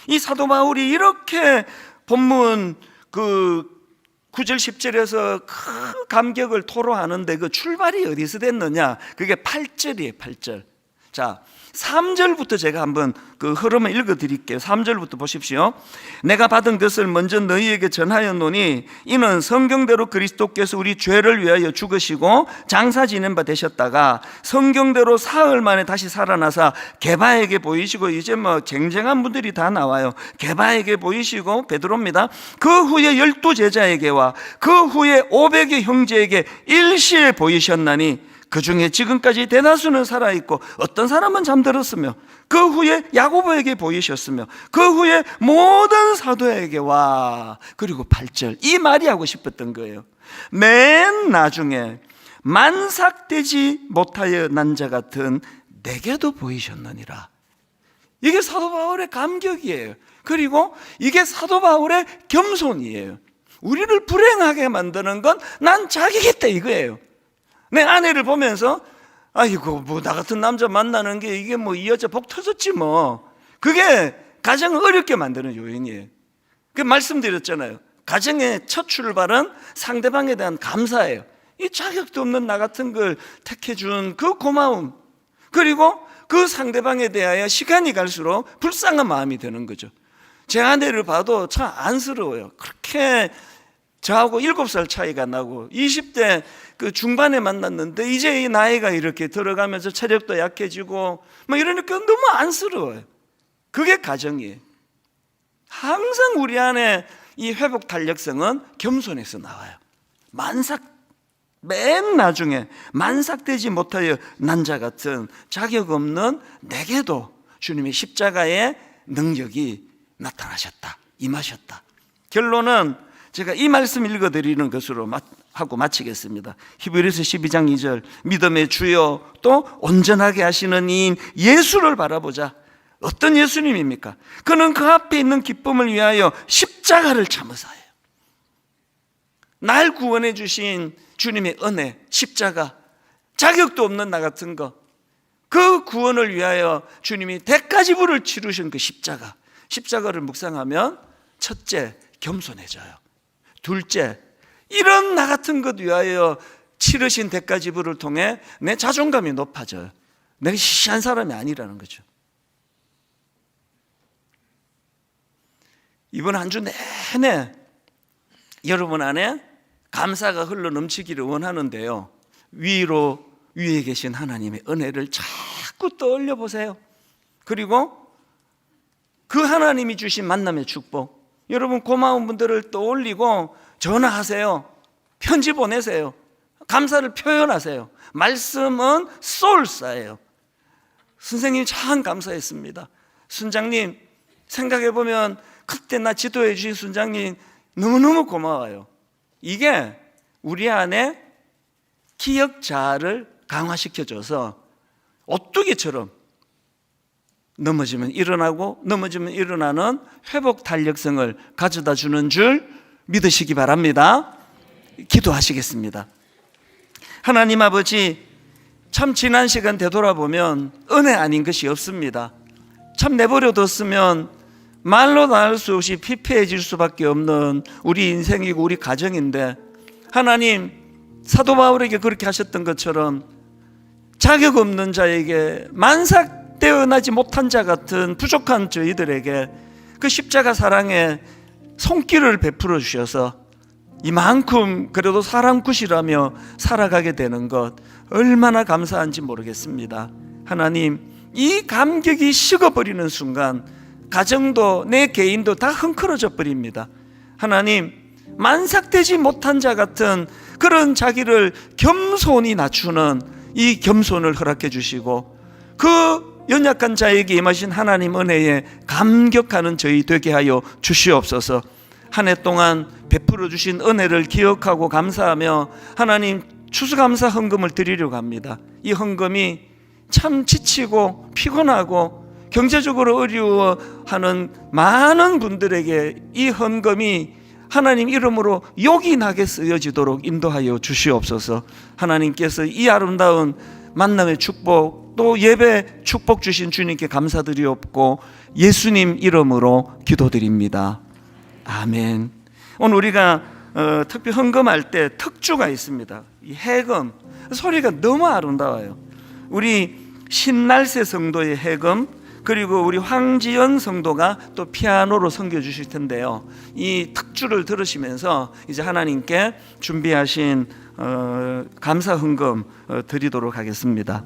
S1: 이 사도 바울이 이렇게 본문 9절 10절에서 큰 감격을 토로하는데 그 출발이 어디서 됐느냐? 그게 8절이에요. 8절. 자, 3절부터 제가 한번 그 흐름을 읽어드릴게요. 3절부터 보십시오. 내가 받은 것을 먼저 너희에게 전하였노니 이는 성경대로 그리스도께서 우리 죄를 위하여 죽으시고 장사 지낸 바 되셨다가 성경대로 사흘 만에 다시 살아나사 게바에게 보이시고, 이제 뭐 쟁쟁한 분들이 다 나와요. 게바에게 보이시고, 베드로입니다. 그 후에 12 제자에게와 그 후에 500의 형제에게 일시에 보이셨나니 그 중에 지금까지 대다수는 살아있고 어떤 사람은 잠들었으며, 그 후에 야고보에게 보이셨으며, 그 후에 모든 사도에게 와. 그리고 8절, 이 말이 하고 싶었던 거예요. 맨 나중에 만삭되지 못하여 난 자 같은 내게도 보이셨느니라. 이게 사도 바울의 감격이에요. 그리고 이게 사도 바울의 겸손이에요. 우리를 불행하게 만드는 건 난 자기겠다 이거예요. 내 아내를 보면서 아이고 뭐 나 같은 남자 만나는 게 이게 뭐 이 여자 복 터졌지 뭐. 그게 가정을 어렵게 만드는 요인이에요. 그 말씀드렸잖아요. 가정의 첫 출발은 상대방에 대한 감사예요. 이 자격도 없는 나 같은 걸 택해준 그 고마움, 그리고 그 상대방에 대하여 시간이 갈수록 불쌍한 마음이 드는 거죠. 제 아내를 봐도 참 안쓰러워요. 그렇게 저하고 7살 차이가 나고 20대 그 중반에 만났는데 이제 이 나이가 이렇게 들어가면서 체력도 약해지고 뭐 이러니까 너무 안쓰러워요. 그게 가정이에요. 항상 우리 안에 이 회복 탄력성은 겸손에서 나와요. 맨 나중에 만삭되지 못하여 난자 같은 자격 없는 내게도 주님의 십자가의 능력이 나타나셨다, 임하셨다. 결론은 제가 이 말씀 읽어드리는 것으로 하고 마치겠습니다. 히브리서 12장 2절, 믿음의 주요 또 온전하게 하시는 이인 예수를 바라보자. 어떤 예수님입니까? 그는 그 앞에 있는 기쁨을 위하여 십자가를 참으사요. 날 구원해 주신 주님의 은혜, 십자가, 자격도 없는 나 같은 거, 그 구원을 위하여 주님이 대가지불을 치르신 그 십자가를 묵상하면 첫째, 겸손해져요. 둘째, 이런 나 같은 것 위하여 치르신 대가지불을 통해 내 자존감이 높아져요. 내가 시시한 사람이 아니라는 거죠. 이번 한 주 내내 여러분 안에 감사가 흘러 넘치기를 원하는데요, 위에 계신 하나님의 은혜를 자꾸 떠올려 보세요. 그리고 그 하나님이 주신 만남의 축복, 여러분 고마운 분들을 떠올리고 전화하세요. 편지 보내세요. 감사를 표현하세요. 말씀은 쏠싸예요. 선생님 참 감사했습니다. 순장님 생각해보면 그때 나 지도해 주신 순장님 너무너무 고마워요. 이게 우리 안에 기억자를 강화시켜줘서 오뚜기처럼 넘어지면 일어나고 넘어지면 일어나는 회복 탄력성을 가져다 주는 줄 믿으시기 바랍니다. 기도하시겠습니다. 하나님 아버지, 참 지난 시간 되돌아보면 은혜 아닌 것이 없습니다. 참 내버려뒀으면 말로 나눌 수 없이 피폐해질 수밖에 없는 우리 인생이고 우리 가정인데, 하나님 사도 바울에게 그렇게 하셨던 것처럼 자격 없는 자에게, 만삭되어나지 못한 자 같은 부족한 저희들에게 그 십자가 사랑의 손길을 베풀어 주셔서 이만큼 그래도 사람 굿이라며 살아가게 되는 것 얼마나 감사한지 모르겠습니다. 하나님, 이 감격이 식어버리는 순간 가정도 내 개인도 다 흥크러져 버립니다. 하나님, 만삭되지 못한 자 같은 그런 자기를 겸손히 낮추는 이 겸손을 허락해 주시고, 그 연약한 자에게 임하신 하나님 은혜에 감격하는 저희 되게 하여 주시옵소서. 한 해 동안 베풀어 주신 은혜를 기억하고 감사하며 하나님 추수감사 헌금을 드리려고 합니다. 이 헌금이 참 지치고 피곤하고 경제적으로 어려워하는 많은 분들에게 이 헌금이 하나님 이름으로 욕이 나게 쓰여지도록 인도하여 주시옵소서. 하나님께서 이 아름다운 만남의 축복, 또 예배 축복 주신 주님께 감사드리옵고 예수님 이름으로 기도드립니다. 아멘. 오늘 우리가 특히 헌금할 때 특주가 있습니다. 이 해금 소리가 너무 아름다워요. 우리 신날새 성도의 해금, 그리고 우리 황지연 성도가 또 피아노로 섬겨 주실 텐데요, 이 특주를 들으시면서 이제 하나님께 준비하신 감사 헌금 드리도록 하겠습니다.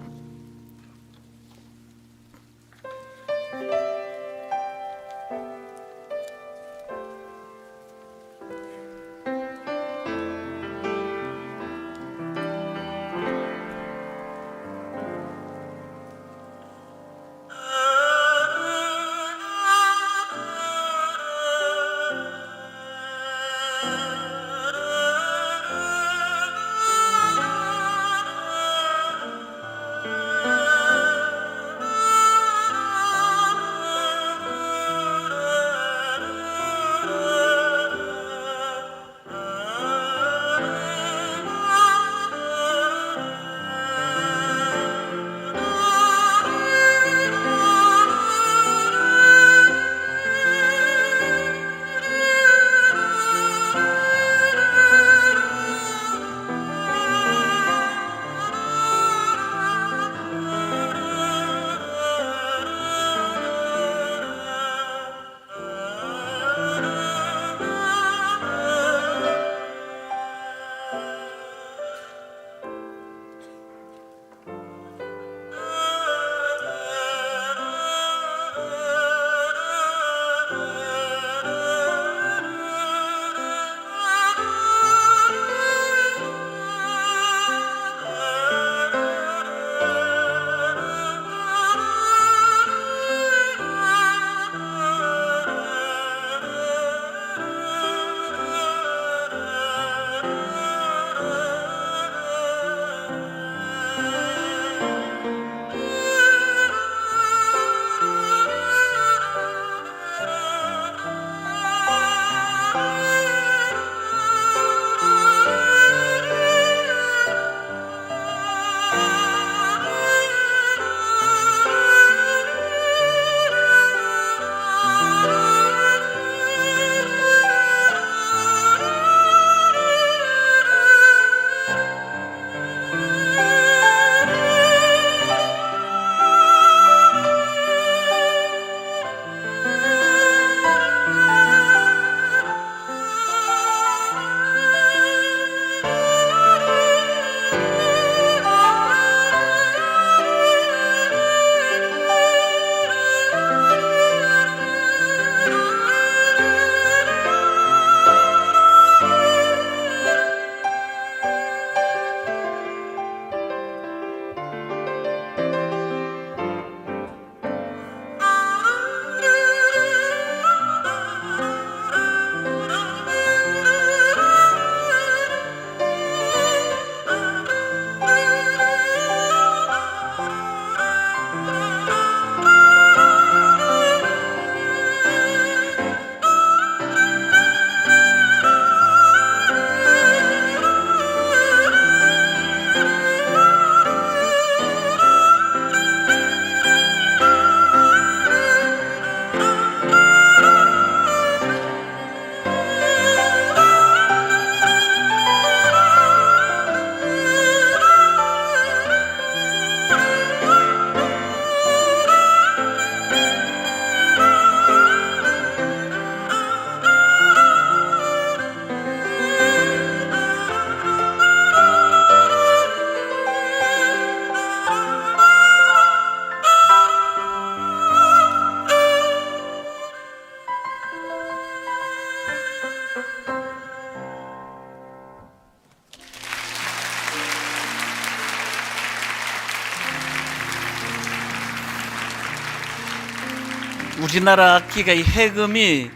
S1: 우리나라 악기가 이 해금이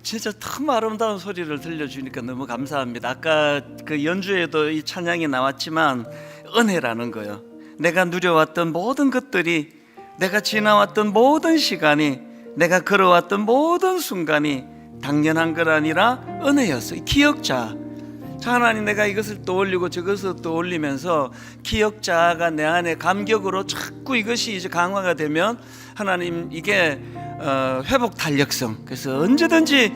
S1: 진짜 참 아름다운 소리를 들려주니까 너무 감사합니다. 아까 그 연주에도 이 찬양이 나왔지만 은혜라는 거요. 내가 누려왔던 모든 것들이, 내가 지나왔던 모든 시간이, 내가 걸어왔던 모든 순간이 당연한 것 아니라 은혜였어요. 기억자. 자, 하나님, 내가 이것을 떠올리고 저것을 떠올리면서 기억자가 내 안에 감격으로 자꾸 이것이 이제 강화가 되면 하나님, 이게 회복 탄력성, 그래서 언제든지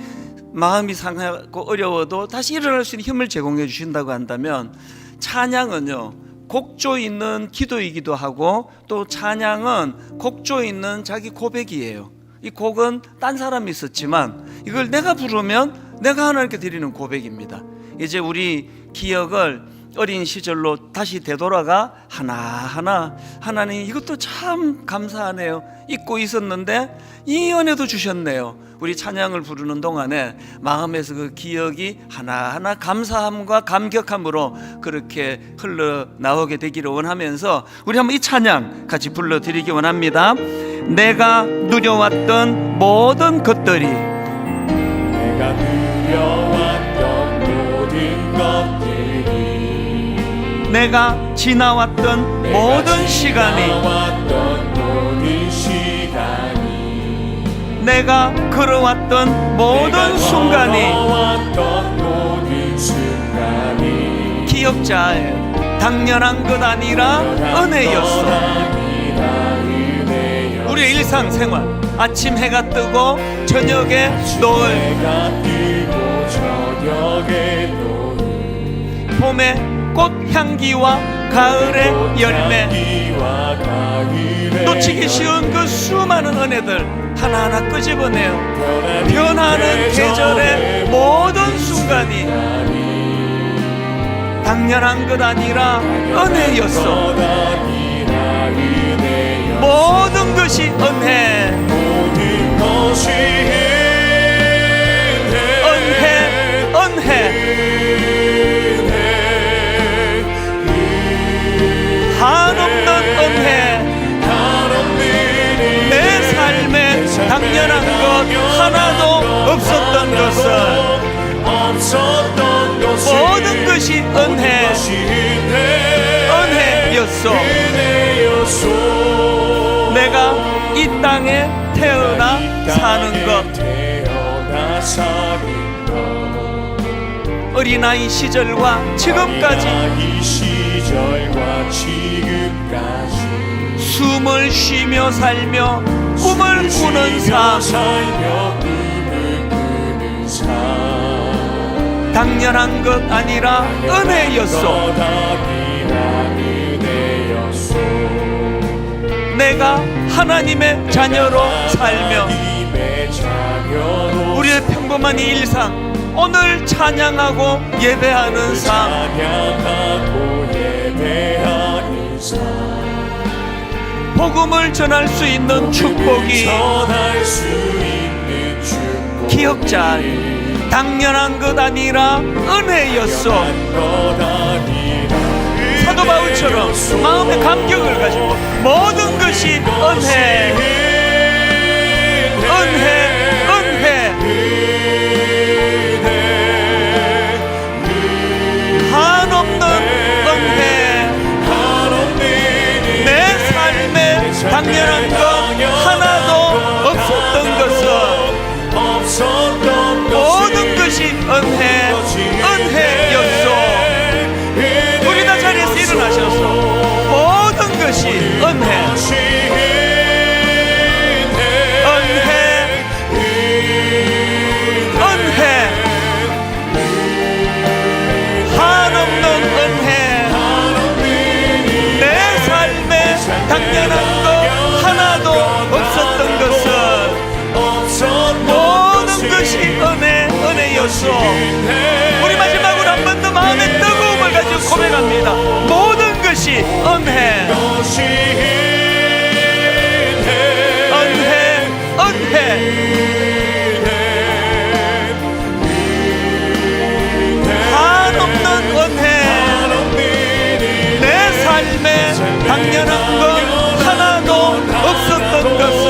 S1: 마음이 상하고 어려워도 다시 일어날 수 있는 힘을 제공해 주신다고 한다면, 찬양은요 곡조 있는 기도이기도 하고 또 찬양은 곡조 있는 자기 고백이에요. 이 곡은 딴 사람이 썼지만 이걸 내가 부르면 내가 하나님께 드리는 고백입니다. 이제 우리 기억을 어린 시절로 다시 되돌아가 하나하나, 하나님 이것도 참 감사하네요, 잊고 있었는데 이 은혜도 주셨네요. 우리 찬양을 부르는 동안에 마음에서 그 기억이 하나하나 감사함과 감격함으로 그렇게 흘러나오게 되기를 원하면서 우리 한번 이 찬양 같이 불러드리기 원합니다. 내가 누려왔던 모든 것들이,
S2: 내가 누려왔던 모든 것들이,
S1: 내가 지나왔던 모든 시간이, 내가 걸어왔던 모든 순간이 기억자예요. 당연한 것 아니라 은혜였어. 우리의 일상생활, 아침 해가 뜨고 저녁에 노을, 봄에 꽃 향기와 가을의 열매, 놓치기 쉬운 그 수많은 은혜들 하나하나 끄집어내요. 변하는 계절의 모든 순간이 당연한 것 아니라 은혜였어. 모든 것이 은혜, 은혜, 은혜, 한없는 은혜. 내 삶에 당연한 것 하나도 없었던 것은 모든 것이 은혜, 은혜였소. 내가 이 땅에 태어나 사는 것, 어린아이 시절과 지금까지 숨을 쉬며 살며 꿈을 꾸는 삶, 당연한 것 아니라 은혜였소. 내가 하나님의 자녀로 살며 우리의 평범한 일상, 오늘 찬양하고 예배하는 삶, 복음을 전할 수 있는 축복이 기억자, 당연한 것 아니라 은혜였소. 사도 바울처럼 마음의 감격을 가지고 모든 것이 은혜, 은혜, 은혜, 한없는 은혜. 내 삶에 당연한 것 하나도 없었던 것은 모든 것이 은혜, 은혜였소. 우리 다 자리에서 일어나셔서 모든 것이 은혜, 은혜, 은혜, 한없는 은혜. 내 삶에 당연한 것 하나도 없었던 것은 모든 것이 은혜, 은혜였소. 우리 마지막으로 한 번 더 마음의 뜨거움을 가지고 고백합니다. 모든 것이 은혜, 은혜, 은혜. 한없는 은혜. 내 삶에 당연한 것 하나도 없었던 것은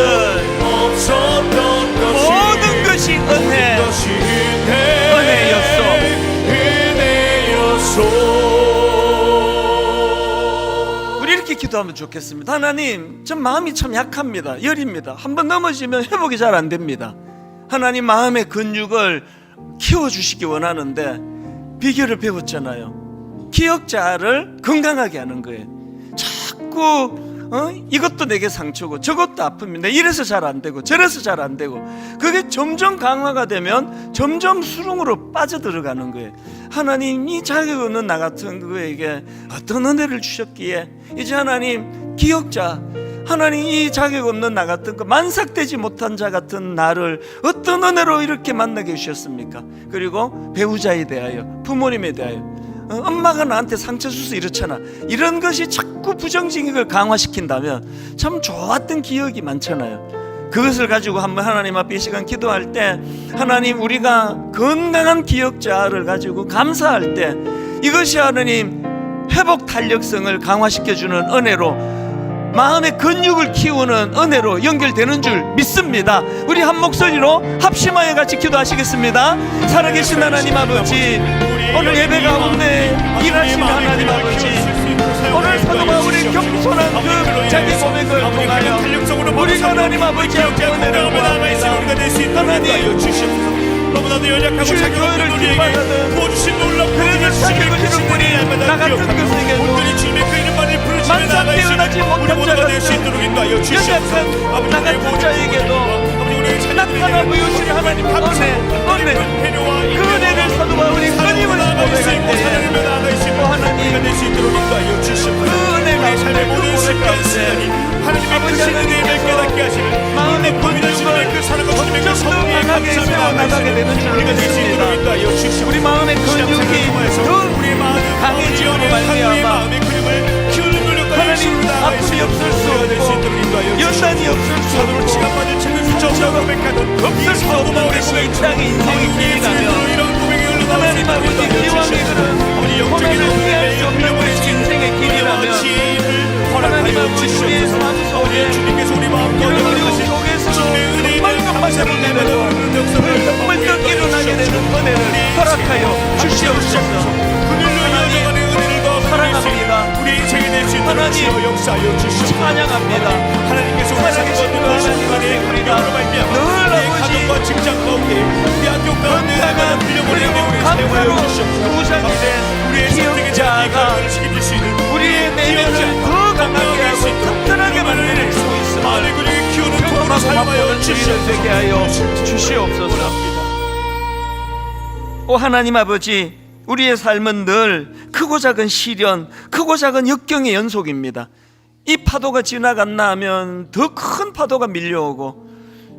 S1: 기도하면 좋겠습니다. 하나님, 전 마음이 참 약합니다. 열입니다. 한번 넘어지면 회복이 잘 안 됩니다. 하나님, 마음의 근육을 키워주시기 원하는데 비결을 배웠잖아요. 기억자를 건강하게 하는 거예요. 자꾸 이것도 내게 상처고 저것도 아픕니다. 이래서 잘 안 되고 저래서 잘 안 되고, 그게 점점 강화가 되면 점점 수렁으로 빠져들어가는 거예요. 하나님이 자격 없는 나 같은 그에게 어떤 은혜를 주셨기에 이제 하나님, 기억자, 하나님 이 자격 없는 나 같은 그 만삭되지 못한 자 같은 나를 어떤 은혜로 이렇게 만나게 해주셨습니까? 그리고 배우자에 대하여, 부모님에 대하여, 엄마가 나한테 상처 줘서 이렇잖아, 이런 것이 자꾸 부정적인 걸 강화시킨다면 참 좋았던 기억이 많잖아요. 그것을 가지고 한번 하나님 앞에 이 시간 기도할 때, 하나님, 우리가 건강한 기억자를 가지고 감사할 때 이것이 하나님 회복 탄력성을 강화시켜주는 은혜로, 마음의 근육을 키우는 은혜로 연결되는 줄 믿습니다. 우리 한 목소리로 합심하여 같이 기도하시겠습니다. 살아계신 하나님 아버지, 오늘 예배 가운데 일하시는 하나님 아버지, 오늘 사도 바울의 겸손한 그 자기 고백을 통하여 우리가 하나님 아버지의 은혜를 구합니다. 하나님, 주의 교회를 뒷받아든 그래도 자격을 이룬 분이 나 같은 것에게도 만상 태어나지 못한 자 같은 연약한 나 같은 자에게도 나타나 보여주신 하나님 은혜, 그 은혜를 사도 바울이 끊임없이 고백할 때, 하나님 그 은혜 가운데, 그 고백 가운데 아버지 하나님께서 마음의 근육을 점점 더 강하게 세워나가게 되는 줄 믿습니다. 우리 마음의 근육이 더 강해짐으로 말미암아 하나님, 아픔이 없을 수 없고 연단이 없을 수 없고 상처가 없을 수 없는 것이 이 땅의 인생의 길이라면, 하나님 아버지, 기왕의 그런 고난을 피할 수 없는 것이 인생의 길이라면, 하나님 아버지, 우리의 삶 속에 이런 어려움 속에서도 정말 감사를 내려도 정말 더 일어나게 되는 은혜를 허락하여 주시옵소서. 하나님, 사랑합니다.
S2: 우리 인생이 될 수 있는
S1: 하나님,
S2: 역사여 주시옵소서.
S1: 찬양합니다.
S2: 하나님께서
S1: 살아계신 그 하나님 앞에 우리가 늘 아버지
S2: 가정과 직장 가운데, 우리 학교 가운데
S1: 건강한 그리고 감사로 부상이 된
S2: 우리의
S1: 기억자가
S2: 책임질 수 있는
S1: 우리의 내면을 더 강하게 하고 튼튼하게 만들 수
S2: 마음의
S1: 있음을
S2: 근육을 키우는 도구로
S1: 경험하고
S2: 사용하여
S1: 맛보는 주의를 되게 하여 주시옵소서. 오 하나님 아버지, 우리의 삶은 늘 크고 작은 시련, 크고 작은 역경의 연속입니다. 이 파도가 지나갔나 하면 더 큰 파도가 밀려오고,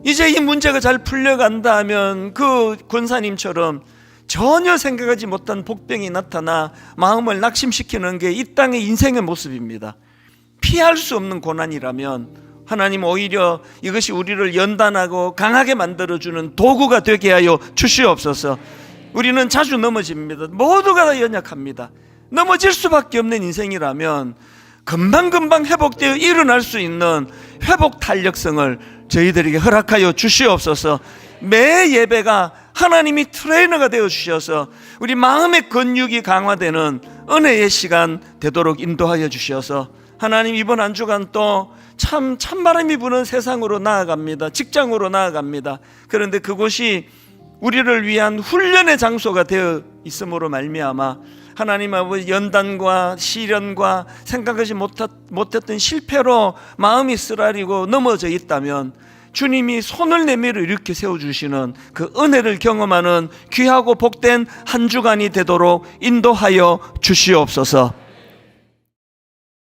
S1: 이제 이 문제가 잘 풀려간다 하면 그 권사님처럼 전혀 생각하지 못한 복병이 나타나 마음을 낙심시키는 게 이 땅의 인생의 모습입니다. 피할 수 없는 고난이라면 하나님 오히려 이것이 우리를 연단하고 강하게 만들어주는 도구가 되게 하여 주시옵소서. 우리는 자주 넘어집니다. 모두가 다 연약합니다. 넘어질 수밖에 없는 인생이라면 금방금방 회복되어 일어날 수 있는 회복 탄력성을 저희들에게 허락하여 주시옵소서. 매 예배가 하나님이 트레이너가 되어 주셔서 우리 마음의 근육이 강화되는 은혜의 시간 되도록 인도하여 주셔서, 하나님 이번 한 주간 또 찬바람이 부는 세상으로 나아갑니다. 직장으로 나아갑니다. 그런데 그곳이 우리를 위한 훈련의 장소가 되어 있음으로 말미암아 하나님 아버지, 연단과 시련과 생각하지 못했던 실패로 마음이 쓰라리고 넘어져 있다면 주님이 손을 내밀어 이렇게 세워주시는 그 은혜를 경험하는 귀하고 복된 한 주간이 되도록 인도하여 주시옵소서.